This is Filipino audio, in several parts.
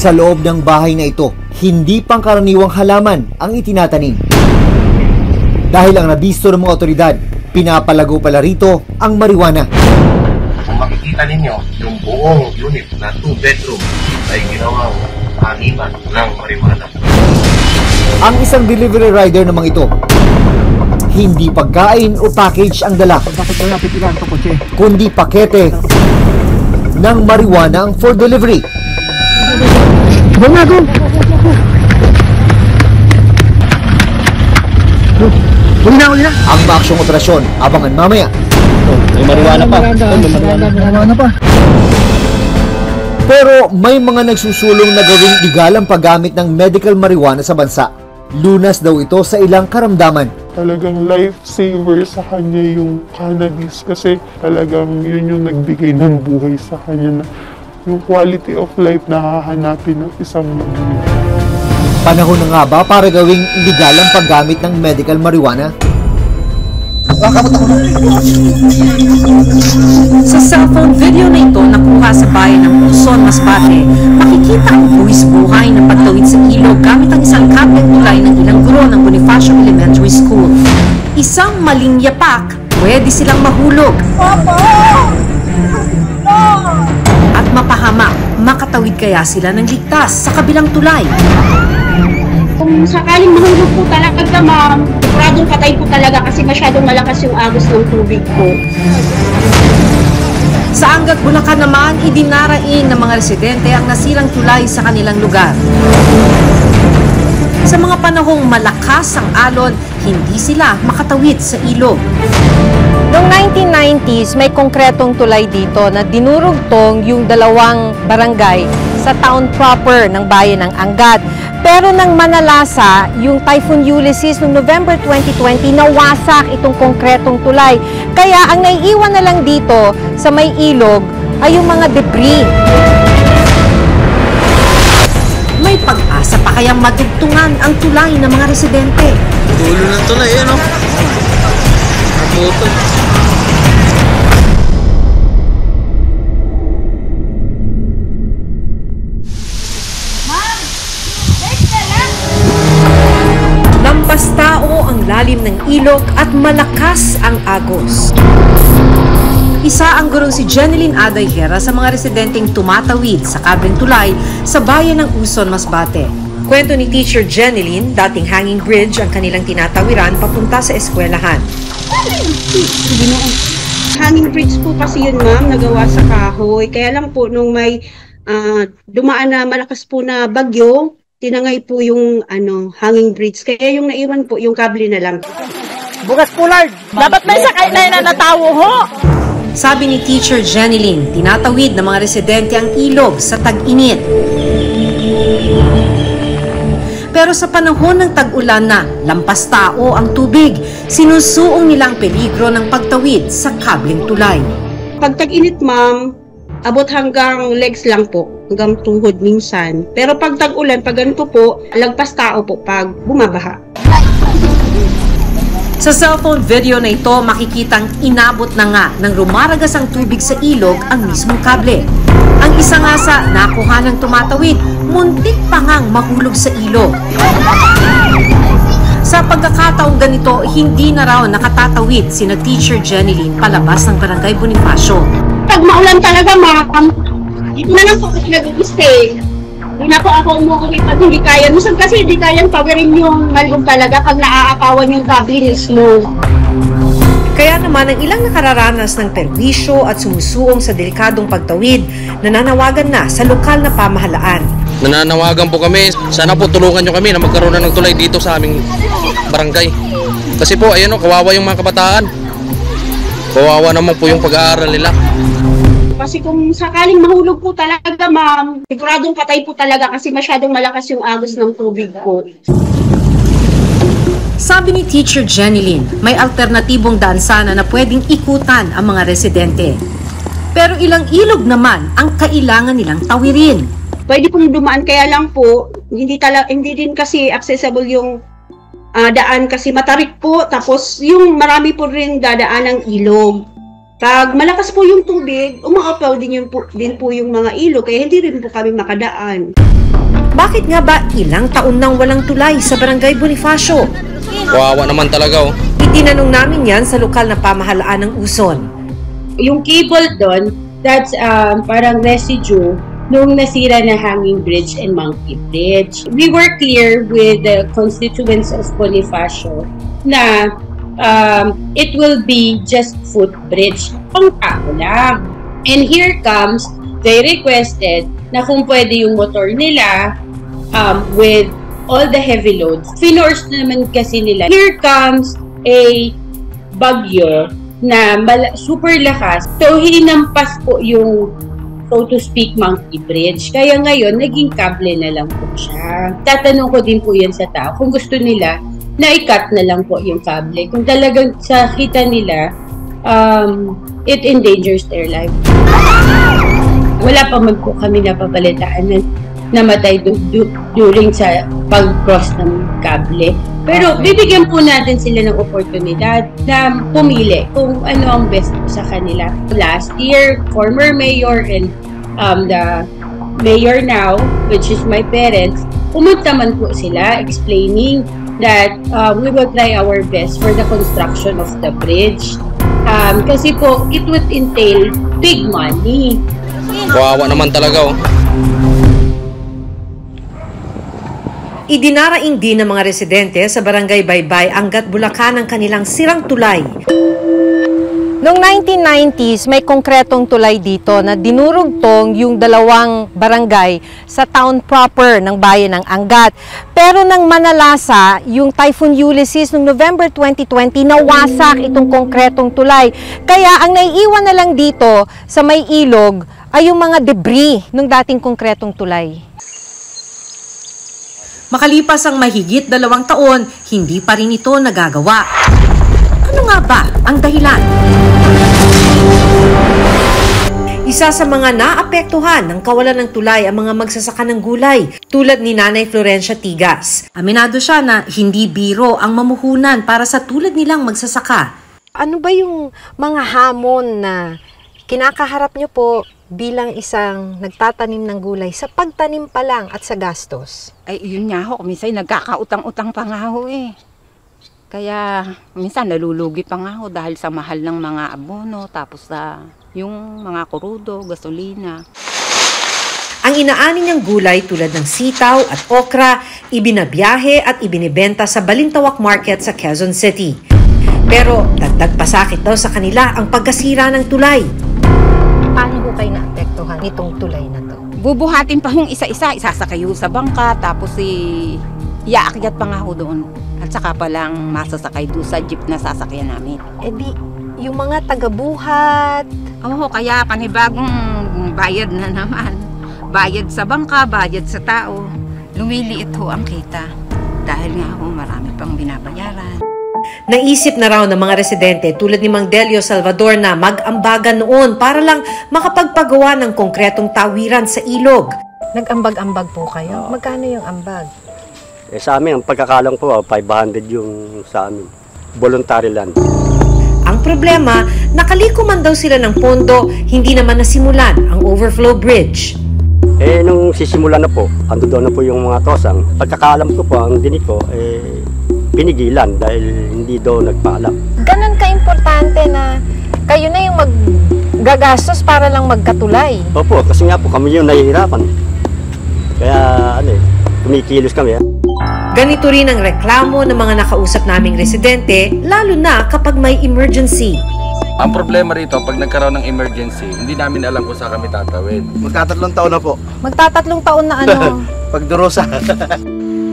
Sa loob ng bahay na ito, hindi pangkaraniwang halaman ang itinatanim. Dahil ang nabisto ng mga otoridad, pinapalago pala rito ang marijuana. Kung makikita ninyo, yung buong unit na 2-bedroom ay ginawang taniman ng marijuana. Ang isang delivery rider namang ito, hindi pagkain o package ang dala, kundi pakete ng marijuana ang for delivery. Ang maaksyong operasyon, abangan mamaya. May marijuana pa. Pero may mga nagsusulong na gawing legal ang paggamit ng medical marijuana sa bansa. Lunas daw ito sa ilang karamdaman. Talagang lifesaver sa kanya yung cannabis kasi talagang yun yung nagbigay ng buhay sa kanya, na yung quality of life na hahanapin ng isang Panahon na nga ba para gawing legal ang paggamit ng medical marijuana? Sa cellphone video na ito nakuha sa bayan ng Luzon, Masbate, makikita ang buwis buhay na pagtawid sa ilog gamit ang isang kableng tulay ng ilang guro ng Bonifacio Elementary School. Isang maling yapak, pwede silang mahulog at mapahamak. Makatawid kaya sila ng ligtas sa kabilang tulay? Kung sakaling mahulog po talaga, ma'am, siguradong patay po talaga kasi masyadong malakas yung agos ng tubig po. Sa Angat, Bulacan naman, idinarain ng mga residente ang nasirang tulay sa kanilang lugar. Sa mga panahong malakas ang alon, hindi sila makatawid sa ilog. Noong 1990s, may konkretong tulay dito na dinurugtong yung dalawang barangay sa town proper ng bayan ng Angat. Pero nang manalasa yung Typhoon Ulysses noong November 2020, nawasak itong konkretong tulay. Kaya ang naiiwan na lang dito sa may ilog ay yung mga debris. May pag-asa pa kayang madugtungan ang tulay ng mga residente. Dulo ng tulay, ano? Nabuto. Lampas tao ang lalim ng ilog at malakas ang agos. Isa ang gurong si Jeneline Adayhera sa mga residenteng tumatawid sa kableng tulay sa bayan ng Uson, Masbate. Kwento ni Teacher Jeneline, dating hanging bridge ang kanilang tinatawiran papunta sa eskwelahan. Hanging bridge po kasi yun, ma'am, nagawa sa kahoy. Kaya lang po nung may dumaan na malakas po na bagyo, tinangay po yung hanging bridge. Kaya yung naiwan po, yung kable na lang. Bukas po, Lord! Dapat may sakay na natawo ho! Sabi ni Teacher Jeneline, tinatawid ng mga residente ang ilog sa tag-init. Pero sa panahon ng tag-ulan na lampas tao ang tubig, sinusuong nilang peligro ng pagtawid sa kableng tulay. Pag tag-init, ma'am, abot hanggang legs lang po, hanggang tuhod minsan. Pero pag tag-ulan, pag ganito po, lagpas tao po pag bumabaha. Sa cellphone video na ito, makikitang inabot na nga ng rumaragas ang tubig sa ilog ang mismong kable. Ang isa nga sa nakuha ng tumatawid, muntik pa ngang mahulog sa ilog. Sa pagkakataong ganito, hindi na raw nakatatawid sina Teacher Jeneline palabas ng Barangay Bonifacio. Pag maulan talaga, ma'am, dito na lang po kasi nag-stay. Hindi na po ako umuwi pag hindi kaya. Minsan kasi hindi kayang pawirin yung malbog talaga pag naaakawan yung kable mismo. Kaya naman ang ilang nakararanas ng perwisyo at sumusuong sa delikadong pagtawid, nananawagan na sa lokal na pamahalaan. Nananawagan po kami, sana po tulungan nyo kami na magkaroon na ng tulay dito sa aming barangay. Kasi po, ayun o, kawawa yung mga kabataan. Kawawa naman po yung pag-aaral nila. Kasi kung sakaling mahulog po talaga, ma'am, siguradong patay po talaga kasi masyadong malakas yung agos ng tubig po. Sabi ni Teacher Jeneline, may alternatibong daan sana na pwedeng ikutan ang mga residente. Pero ilang ilog naman ang kailangan nilang tawirin. Pwede pong dumaan, kaya lang po, hindi din kasi accessible yung daan kasi matarik po, tapos yung marami po rin dadaan ng ilog. Pag malakas po yung tubig, umaapaw din po yung mga ilog, kaya hindi rin po kami makadaan. Bakit nga ba ilang taon nang walang tulay sa Barangay Bonifacio? Kawawa naman talaga, oh. Itinanong namin yan sa lokal na pamahalaan ng Uson. Yung cable doon, that's parang residue nung nasira na Hanging Bridge and Monkey Bridge. We were clear with the constituents of Bonifacio na it will be just footbridge, pang tao lang. And here comes, they requested na kung pwede yung motor nila with all the heavy loads. Finorce naman kasi nila. Here comes a bagyo na super lakas. So, hinampas po yung, so to speak, Monkey Bridge. Kaya ngayon, naging kable na lang po siya. Tatanong ko din po yan sa tao kung gusto nila na i-cut na lang po yung kable. Kung talagang sa kita nila, it endangers their life. Wala pa man po kami napapalitaan na namatay during sa pag-cross ng kable. Pero bibigyan po natin sila ng oportunidad na pumili kung ano ang best po sa kanila. Last year, former mayor and the mayor now, which is my parents, pumunta man po sila explaining that we will try our best for the construction of the bridge. Kasi po, it would entail big money. Kawawa naman talaga, oh. Idinaraing din ng mga residente sa Barangay Baybay Angat, Bulacan ang kanilang sirang tulay. Noong 1990s, may konkretong tulay dito na dinurugtong yung dalawang barangay sa town proper ng bayan ng Angat. Pero nang manalasa yung Typhoon Ulysses noong November 2020, nawasak itong konkretong tulay. Kaya ang naiiwan na lang dito sa may ilog ay yung mga debris ng dating konkretong tulay. Makalipas ang mahigit 2 taon, hindi pa rin ito nagagawa. Ano nga ba ang dahilan? Isa sa mga naapektuhan ng kawalan ng tulay ang mga magsasaka ng gulay, tulad ni Nanay Florencia Tigas. Aminado siya na hindi biro ang mamuhunan para sa tulad nilang magsasaka. Ano ba yung mga hamon na kinakaharap nyo po bilang isang nagtatanim ng gulay sa pagtanim pa lang at sa gastos? Ay, yun nga ho. Minsan nagkakautang-utang pa nga ho eh. Kaya minsan nalulugi pa nga ho dahil sa mahal ng mga abono, tapos sa yung mga kurudo, gasolina. Ang inaani niyang gulay tulad ng sitaw at okra, ibinabiyahe at ibinibenta sa Balintawak Market sa Quezon City. Pero dagdag pasakit daw sa kanila ang pagkasira ng tulay. Paano ho kayo naapektuhan nitong tulay na to? Bubuhatin pa hong isa-isa, isasakay ho sa bangka, tapos iaakyat pa nga ho doon. At saka pa lang masasakay doon sa jeep na sasakyan namin. Eh di, yung mga tagabuhat. Oo, kaya panibagong bayad na naman. Bayad sa bangka, bayad sa tao. Lumiliit ho ang kita. Dahil nga ho, marami pang binabayaran. Naisip na raw ng mga residente tulad ni Mang Delio Salvador na mag-ambagan noon para lang makapagpagawa ng konkretong tawiran sa ilog. Nag-ambag-ambag po kayo? Magkano yung ambag? Eh, sa amin, ang pagkakalang po, 500 yung sa amin. Voluntary land. Ang problema, nakaliko man daw sila ng pondo, hindi naman nasimulan ang overflow bridge. Eh, nung sisimulan na po, ando doon na po yung mga tosang. Pagkakalam ko po, ang dinig ko, pinigilan dahil hindi daw nagpaalam. Ganon ka-importante na kayo na yung maggagastos para lang magkatulay. Opo, kasi nga po kami yung nahihirapan. Kaya, kumikilos kami. Ganito rin ang reklamo ng mga nakausap naming residente, lalo na kapag may emergency. Ang problema rito, pag nagkaroon ng emergency, hindi namin alam kung saan kami tatawid. Magkatatlong taon na po. Magtatatlong taon na ano? Pagdurusa.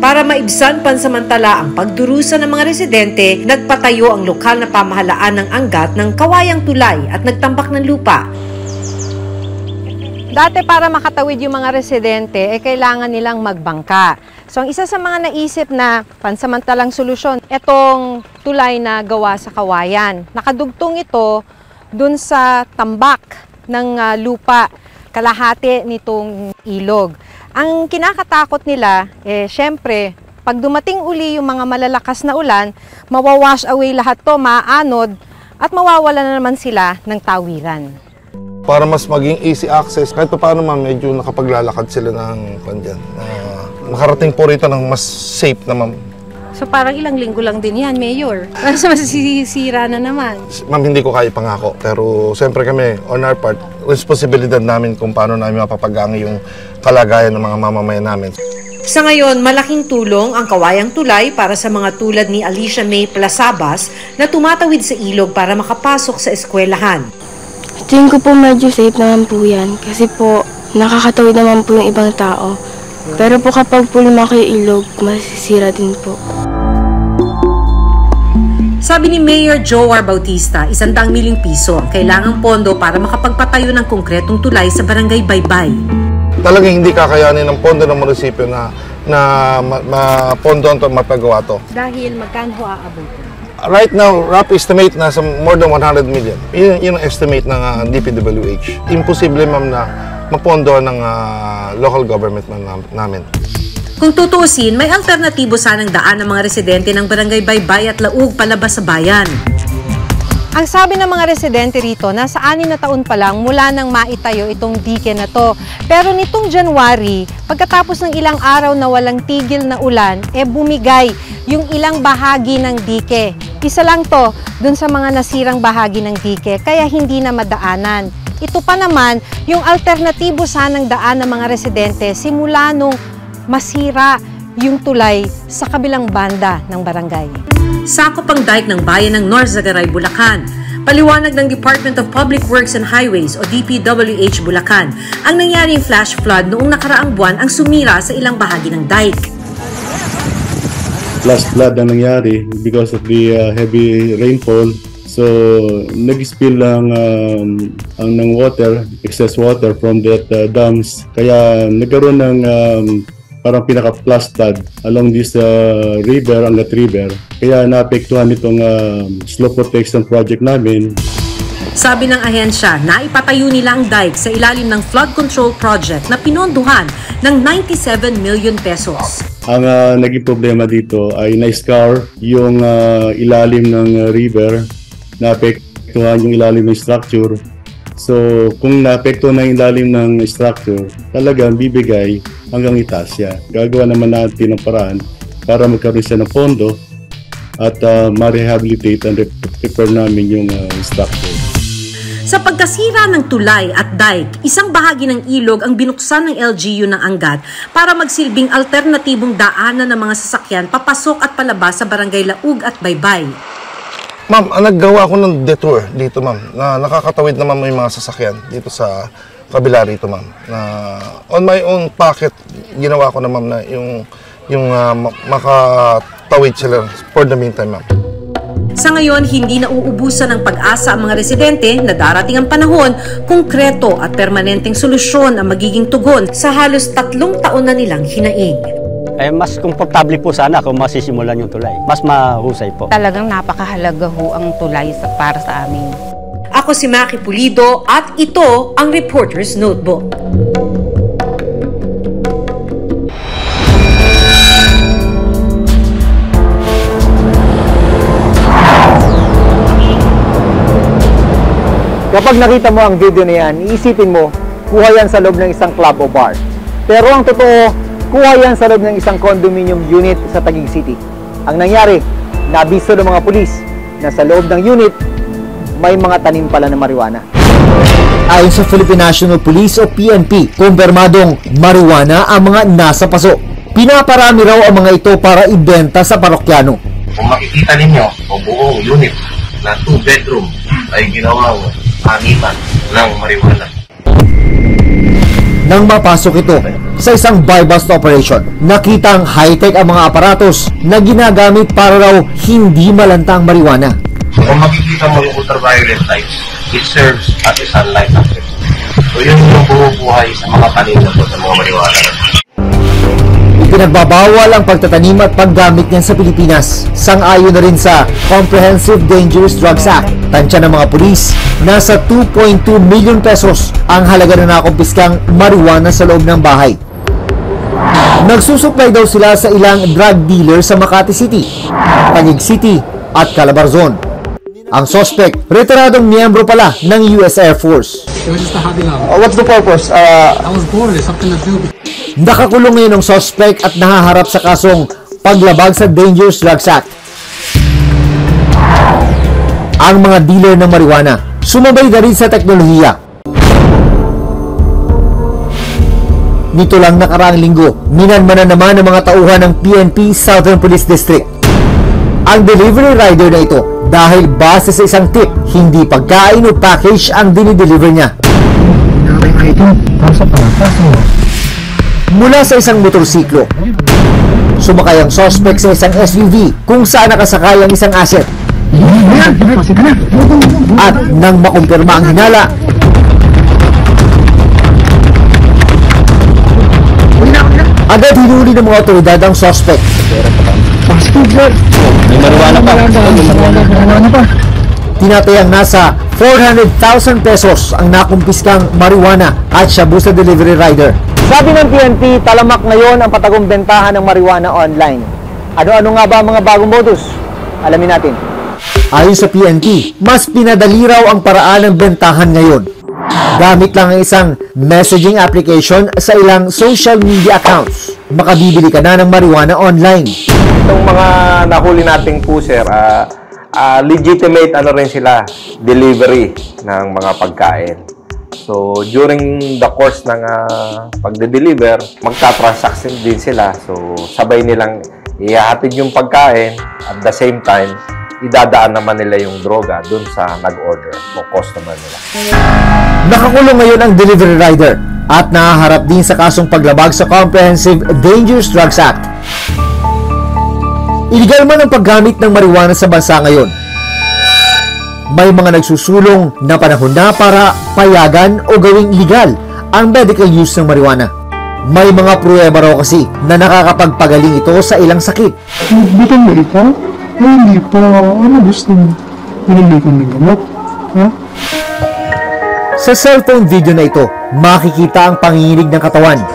Para maibsan pansamantala ang pagdurusa ng mga residente, nagpatayo ang lokal na pamahalaan ng Angat ng kawayang tulay at nagtambak ng lupa. Dati para makatawid yung mga residente, kailangan nilang magbangka. So ang isa sa mga naisip na pansamantalang solusyon, itong tulay na gawa sa kawayan. Nakadugtong ito dun sa tambak ng lupa, kalahati nitong ilog. Ang kinakatakot nila, syempre, pag dumating uli yung mga malalakas na ulan, mawawash away lahat to, maaanod, at mawawala na naman sila ng tawiran. Para mas maging easy access, kahit pa paano medyo nakapaglalakad sila ng makarating po rito ng mas safe na ma'am. So parang ilang linggo lang din yan, Mayor. Mas masisira na naman. Ma'am, hindi ko kaya ipangako. Pero siyempre kami, on our part, responsibilidad namin kung paano namin mapapagangi yung kalagayan ng mga mamamayan namin. Sa ngayon, malaking tulong ang kawayang tulay para sa mga tulad ni Alicia May Plasabas na tumatawid sa ilog para makapasok sa eskwelahan. Tingin ko po medyo safe naman po yan kasi po nakakatawid naman po yung ibang tao. Pero po kapag po lumaki yung ilog, masisira din po. Sabi ni Mayor Joar Bautista, 100 milyong piso ang kailangang pondo para makapagpatayo ng konkretong tulay sa Barangay Baybay. Talagang hindi kakayanin ng pondo ng munisipyo na mapondohan to, mapagawa to. Dahil magkano aabot? Right now, rough estimate na sa more than 100 million. Yun ang estimate ng DPWH. Imposible ma'am na mapondohan ng local government namin. Kung tutuusin, may alternatibo sanang daan ng mga residente ng Barangay Baybay at Laug palabas sa bayan. Ang sabi ng mga residente rito, nasa 6 na taon pa lang mula nang maitayo itong dike na to. Pero nitong January, pagkatapos ng ilang araw na walang tigil na ulan, bumigay yung ilang bahagi ng dike. Isa lang to dun sa mga nasirang bahagi ng dike, kaya hindi na madaanan. Ito pa naman, yung alternatibo sanang daan ng mga residente simula nung masira yung tulay sa kabilang banda ng barangay. Sakop ang dike ng bayan ng North Zagaray, Bulacan. Paliwanag ng Department of Public Works and Highways o DPWH Bulacan, ang nangyaring flash flood noong nakaraang buwan ang sumira sa ilang bahagi ng dike. Flash flood ang nangyari because of the heavy rainfall. So, nag-spill lang ng water, excess water from that dams. Kaya nagkaroon ng parang pinaka-flash flood along this river, Angat River. Kaya naapektuhan itong slope protection project namin. Sabi ng ahensya, naipatayo nila ang dike sa ilalim ng flood control project na pinondohan ng 97 million pesos. Ang naging problema dito ay na-scar yung ilalim ng river, naapektuhan yung ilalim ng structure. So, kung naapektuhan na yung ilalim ng structure, talagang bibigay hanggang itaas siya. Gagawa naman natin ng paraan para magkaroon siya ng pondo at ma-rehabilitate and repair namin yung structure. Sa pagkasira ng tulay at dike, isang bahagi ng ilog ang binuksan ng LGU ng Angat para magsilbing alternatibong daanan ng mga sasakyan papasok at palabas sa Barangay Laug at Baybay. Ma'am, naggawa ko ng detour dito ma'am, na nakakatawid naman may mga sasakyan dito sa kabila rito ma'am. Na on my own pocket, ginawa ko na ma'am na yung makatawid sila for the meantime ma'am. Sa ngayon, hindi na uubusan ng pag-asa ang mga residente na darating ang panahon, konkreto at permanenteng solusyon ang magiging tugon sa halos 3 taon na nilang hinaing. Mas komportable po sana kung masisimulan yung tulay. Mas mahusay po. Talagang napakahalaga ho ang tulay para sa amin. Ako si Maki Pulido at ito ang Reporter's Notebook. Kapag nakita mo ang video na yan, iisipin mo, kuha yan sa loob ng isang club o bar. Pero ang totoo, kuha yan sa loob ng isang condominium unit sa Taguig City. Ang nangyari, nabisto ng mga pulis na sa loob ng unit, may mga tanim pala ng marijuana. Ayon sa Philippine National Police o PNP, kumpirmadong marijuana ang mga nasa paso. Pinaparami raw ang mga ito para ibenta sa parokyano. Kung makikita ninyo, o buong unit na 2-bedroom ay ginawang animan ng marijuana. Nang mapasok ito sa isang buy-bust operation, nakitang high-tech ang mga aparatos na ginagamit para raw hindi malanta ang marijuana. Kung makikita mo yung ultraviolet light, it serves as a sunlight access. So yun yung bumubuhay sa mga tanim na sa mga marijuana. Ipinagbabawal ang pagtatanim at paggamit niyan sa Pilipinas. Sang-ayon na rin sa Comprehensive Dangerous Drugs Act. Tansya ng mga pulis, nasa 2.2 million pesos ang halaga na nakumpiskang marijuana sa loob ng bahay. Nagsusupply daw sila sa ilang drug dealer sa Makati City, Taguig City at Calabarzon. Ang suspect, retiradong miyembro pala ng US Air Force. It was just a hobby level. What's the purpose? I was bored. It's something to do. Nakakulong ngayon ang suspect at nahaharap sa kasong paglabag sa Dangerous Drugs Act. Ang mga dealer ng marijuana, sumabay na rin sa teknolohiya. Nito lang nakaraang linggo, minanmanan naman ng mga tauhan ng PNP Southern Police District ang delivery rider na ito dahil base sa isang tip, hindi pagkain o package ang dinideliver niya. Mula sa isang motorsiklo, sumakay ang suspect sa isang SUV kung saan nakasakay ang isang asset. At nang makumpirma ang hinala, agad hinuli ng mga otoridad ang suspect. May marijuana pa. Tinatayang nasa 400,000 pesos ang nakumpiskang marijuana at shabu sa delivery rider. Sabi ng PNP, talamak ngayon ang patagong bentahan ng marijuana online. Ano-ano nga ba ang mga bagong modus? Alamin natin. Ayon sa PNP, mas pinadali raw ang paraan ng bentahan ngayon. Gamit lang ang isang messaging application sa ilang social media accounts. Makabibili ka na ng marijuana online. Itong mga nahuli nating po, sir, legitimate rin sila, delivery ng mga pagkain. So, during the course ng pagde-deliver, magta-transaction din sila. So, sabay nilang ihahatid yung pagkain at the same time, idadaan naman nila yung droga dun sa nag-order o customer nila. Nakakulong ngayon ang delivery rider at nahaharap din sa kasong paglabag sa Comprehensive Dangerous Drugs Act. Illegal man ang paggamit ng marijuana sa bansa ngayon. May mga nagsusulong na panahon na para payagan o gawing illegal ang medical use ng marijuana. May mga pruweba raw kasi na nakakapagpagaling ito sa ilang sakit. Bukan mo ikaw? Hindi pa. Ano gusto mo? Hindi ko ng gamot. Ha? Sa cellphone video na ito, makikita ang panginginig ng katawan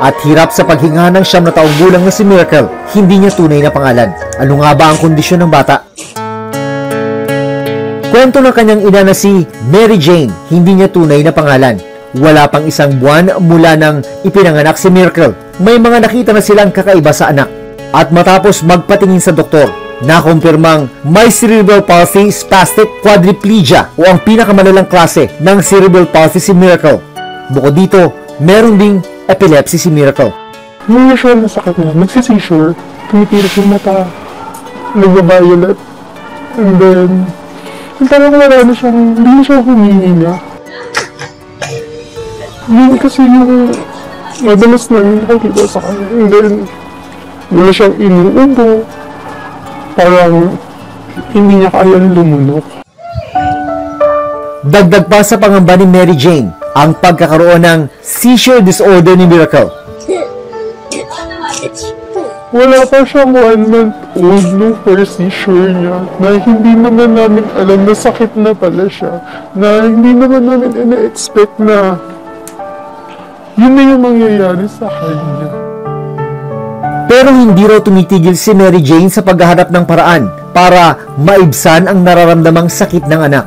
at hirap sa paghinga ng 9 na taong gulang na si Miracle. Hindi niya tunay na pangalan. Ano nga ba ang kondisyon ng bata? Kwento ng kanyang ina na si Mary Jane, hindi niya tunay na pangalan. Wala pang 1 buwan mula nang ipinanganak si Miracle. May mga nakita na silang kakaiba sa anak. At matapos magpatingin sa doktor, nakumpirmang may cerebral palsy spastic quadriplegia o ang pinakamalalang klase ng cerebral palsy si Miracle. Bukod dito, meron ding epilepsy si Miracle. Yung usual na sakit na, nagsisisure, tumitirip yung mata, nagbabayolet, and then, talagang wala na siyang, hindi na siya humihinga. Yun kasi yung madalas namin nakikita sa kanya, and then, wala siyang inuubo, parang hindi niya kaya lumunok. Dagdag pa sa pangamba ni Mary Jane, ang pagkakaroon ng seizure disorder ni Miracle. Wala pa siyang 1 month old nung first seizure niya, na hindi naman namin alam na sakit na pala siya, na hindi naman namin ina-expect na yun na yung mangyayari sa kanya. Pero hindi raw tumitigil si Mary Jane sa paghahanap ng paraan para maibsan ang nararamdamang sakit ng anak.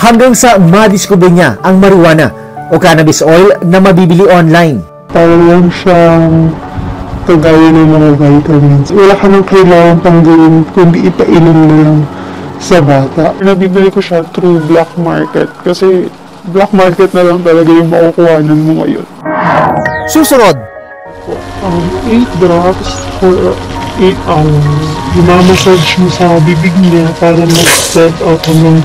Hanggang sa madiskubre niya ang marijuana o cannabis oil na mabibili online. Parang siyang kagaya ng mga vitamins. Wala ka nang kailangan pang gawin kundi ipainom na lang sa bata. Nabibili ko siya through black market kasi black market na lang talaga yung makukuhanan mo ngayon. Susunod! 8 drops for 8 hours. Imamassage mo sa bibig niya para mag-set out ng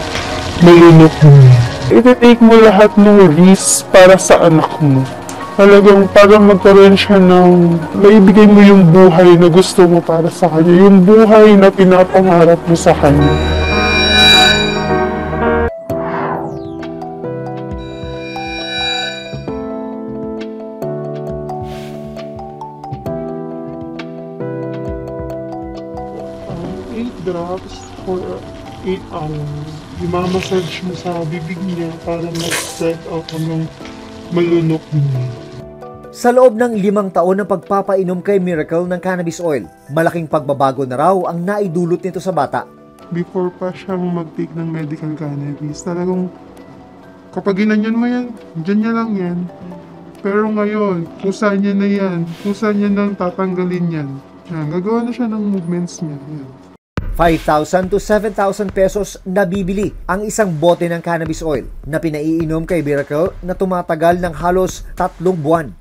malunok niya. Iti-take mo lahat ng risks para sa anak mo. Talagang para magkaroon siya ng maibigay mo yung buhay na gusto mo para sa kanya. Yung buhay na pinapangarap mo sa kanya. Drops for 8 hours. Imamassage mo sa bibig niya para mag-set out ng malunok niya. Sa loob ng 5 taon ng pagpapainom kay Miracle ng cannabis oil, malaking pagbabago na raw ang naidulot nito sa bata. Before pa siyang mag-take ng medical cannabis, talagang kapag ginanyan mo yan, dyan niya lang yan. Pero ngayon, kusa niya na yan. Kusa niya nang tatanggalin yan. Yan, gagawa na siya ng movements niya. Yan. 5,000 to 7,000 pesos nabibili ang isang bote ng cannabis oil na pinaiinom kay Miracle na tumatagal ng halos 3 buwan.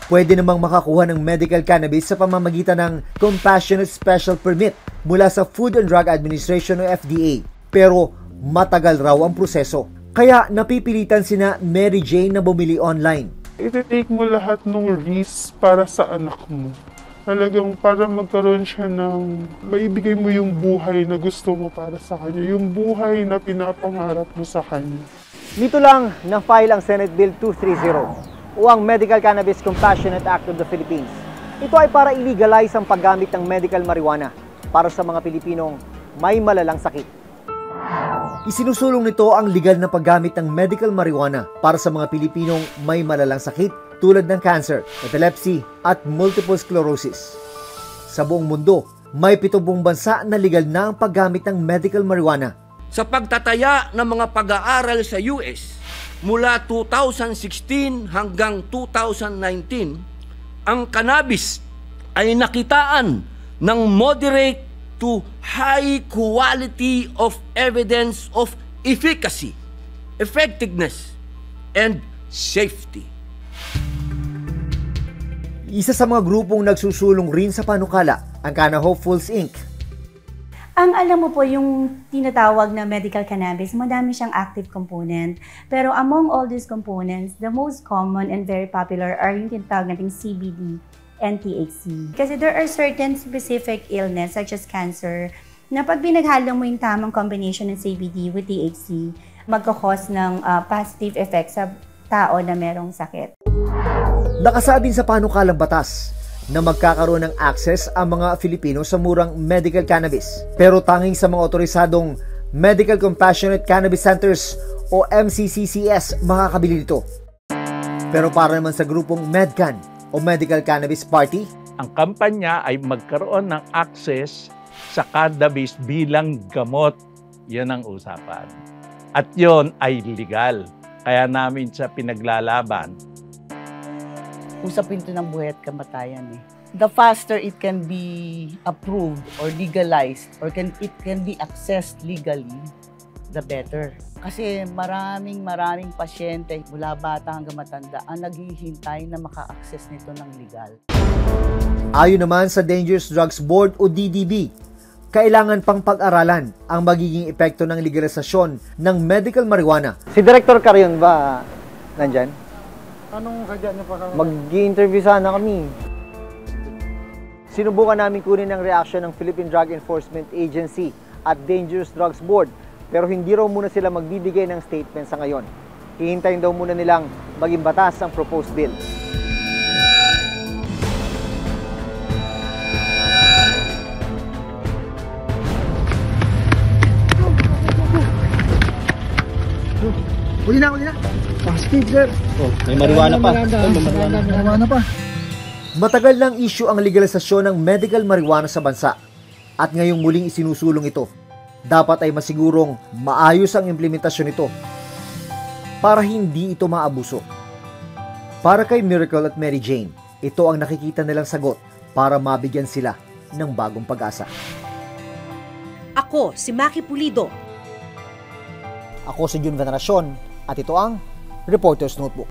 Pwede namang makakuha ng medical cannabis sa pamamagitan ng Compassionate Special Permit mula sa Food and Drug Administration o FDA. Pero matagal raw ang proseso. Kaya napipilitan sina Mary Jane na bumili online. I-take mo lahat ng risk para sa anak mo. Talagang para magkaroon siya ng maibigay mo yung buhay na gusto mo para sa kanya. Yung buhay na pinapangarap mo sa kanya. Nito lang na-file ang Senate Bill 230 o ang Medical Cannabis Compassionate Act of the Philippines. Ito ay para i-legalize ang paggamit ng medical marijuana para sa mga Pilipinong may malalang sakit. Isinusulong nito ang legal na paggamit ng medical marijuana para sa mga Pilipinong may malalang sakit tulad ng cancer, epilepsy at multiple sclerosis. Sa buong mundo, may 70 bansa na legal na ang paggamit ng medical marijuana. Sa pagtataya ng mga pag-aaral sa US, mula 2016 hanggang 2019, ang cannabis ay nakitaan ng moderate to high quality of evidence of efficacy, effectiveness, and safety. Isa sa mga grupong nagsusulong rin sa panukala, ang Canna Hopefuls Inc. Ang alam mo po, yung tinatawag na medical cannabis, madami siyang active component. Pero among all these components, the most common and very popular are yung tinatawag nating CBD and THC. Kasi there are certain specific illness such as cancer na pag binaghalo mo yung tamang combination ng CBD with THC, magkakos ng positive effects sa tao na merong sakit. Nakasaad din sa panukalang batas na magkakaroon ng access ang mga Filipino sa murang medical cannabis. Pero tanging sa mga otorisadong Medical Compassionate Cannabis Centers o MCCCS makakabili nito. Pero para naman sa grupong MedCan o Medical Cannabis Party, ang kampanya ay magkaroon ng access sa cannabis bilang gamot. Yan ang usapan. At yon ay legal. Kaya namin sa pinaglalaban. Usapin ito ng buhay at kamatayan eh. The faster it can be approved or legalized or it can be accessed legally, the better. Kasi maraming pasyente mula bata hanggang matanda ang naghihintay na maka-access nito ng legal. Ayon naman sa Dangerous Drugs Board o DDB, kailangan pang pag-aralan ang magiging epekto ng legalisasyon ng medical marijuana. Si Director Carion ba nandyan? Anong sadya niyo pa kami? Mag-i-interview sana kami. Sinubukan namin kunin ang reaksyon ng Philippine Drug Enforcement Agency at Dangerous Drugs Board, pero hindi raw muna sila magbibigay ng statement sa ngayon. Hihintayin daw muna nilang maging batas ang proposed bill. Uli na. Speed, sir. May marijuana pa. Marijuana pa. Matagal ng issue ang legalisasyon ng medical marijuana sa bansa at ngayong muling isinusulong ito. Dapat ay masigurong maayos ang implementasyon nito para hindi ito maabuso. Para kay Miracle at Mary Jane, ito ang nakikita nilang sagot para mabigyan sila ng bagong pag-asa. Ako si Maki Pulido. Ako si Jun Veneracion at ito ang Reporter's Notebook.